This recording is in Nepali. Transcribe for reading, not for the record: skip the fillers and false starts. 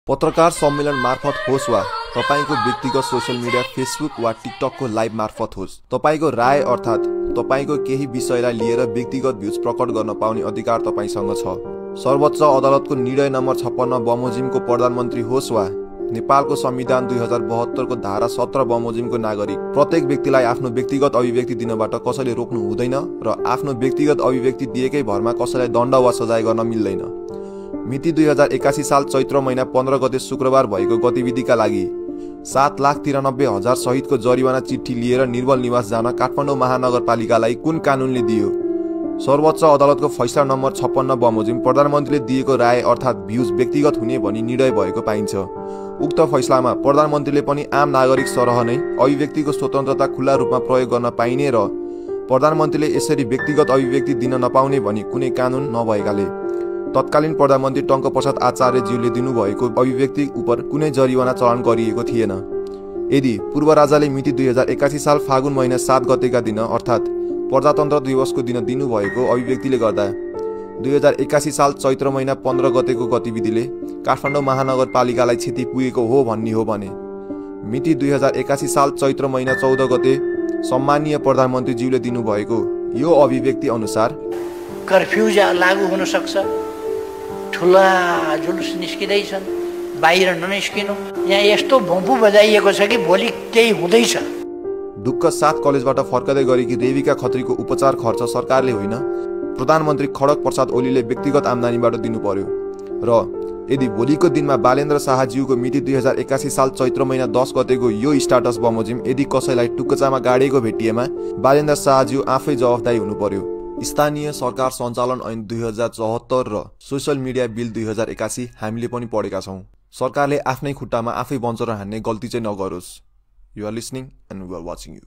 पत्रकार सम्मेलन मार्फत होस् वा तपाईको व्यक्तिगत सोशल मिडिया फेसबुक वा टिकटकको लाइभ मार्फत होस्, तपाईको राय अर्थात् तपाईको केही विषयलाई लिएर व्यक्तिगत भ्यूज प्रकट गर्न पाउने अधिकार तपाईसँग छ। सर्वोच्च अदालतको निर्णय नम्बर 56 बमोजिमको प्रधानमन्त्री होस् वा नेपालको संविधान 2072 को धारा 17 बमोजिमको नागरिक प्रत्येक व्यक्तिलाई आफ्नो व्यक्तिगत अभिव्यक्ति दिनबाट कसैले रोक्नु हुँदैन र आफ्नो व्यक्तिगत अभिव्यक्ति दिएकै भरमा कसैलाई दण्ड वा सजाय गर्न मिल्दैन। मिति 2081 साल चैत्र महिना 15 गते शुक्रबार भएको गतिविधिका लागि 7,93,000 सहितको जरिवाना चिठी लिएर निर्मल निवास जान काठमाडौँ महानगरपालिकालाई कुन कानूनले दियो? सर्वोच्च अदालतको फैसला नम्बर 56 बमोजिम प्रधानमन्त्रीले दिएको राय अर्थात् भ्यूज व्यक्तिगत हुने भनी निर्णय भएको पाइन्छ। उक्त फैसलामा प्रधानमन्त्रीले पनि आम नागरिक सरह नै अभिव्यक्तिको स्वतन्त्रता खुला रूपमा प्रयोग गर्न पाइने र प्रधानमन्त्रीले यसरी व्यक्तिगत अभिव्यक्ति दिन नपाउने भनी कुनै कानून नभएकाले तत्कालीन प्रधानमन्त्री टङ्क प्रसाद आचार्यज्यूले दिनुभएको अभिव्यक्ति उप कुनै जरिवाना चलन गरिएको थिएन। यदि पूर्व राजाले मिति 2081 साल फागुन महिना 7 गतेका दिन अर्थात् प्रजातन्त्र दिवसको दिन दिनुभएको अभिव्यक्तिले गर्दा 2081 साल चैत्र महिना 15 गतेको गतिविधिले काठमाडौँ महानगरपालिकालाई क्षति पुगेको हो भन्ने हो भने मिति 2081 साल चैत्र महिना 14 गते सम्माननीय प्रधानमन्त्रीज्यूले दिनुभएको यो अभिव्यक्ति अनुसार कर्फ्यू लागू हुन सक्छ, ठुला जुलुस निस्किँदैछन्, बाहिर ननिस्किनु, यहाँ यस्तो भम्पु बजाइएको छ कि भोलि केही हुँदैछ। ढुक्क 7 कलेजबाट फर्कदै गरेकी रेविका खत्रीको उपचार खर्च सरकारले होइन प्रधानमन्त्री खड्ग प्रसाद ओलीले व्यक्तिगत आम्दानीबाट दिनु पर्यो। र यदि भोलिको दिनमा बालेन्द्र शाहज्यूको मिति 2081 साल चैत्र महिना 10 गतेको यो स्टाटस बमोजिम यदि कसैलाई टुक्कचामा गाडेको भेटिएमा बालेन्द्र शाहज्यू आफै जवाफदायी हुनु पर्यो। स्थानीय सरकार सञ्चालन ऐन 2074 र सोशल मिडिया बिल 2081 हामीले पनि पढेका छौं। सरकारले आफ्नै खुट्टामा आफै बन्चर हान्ने गल्ती चाहिँ नगरोस्। You are listening and we are watching you.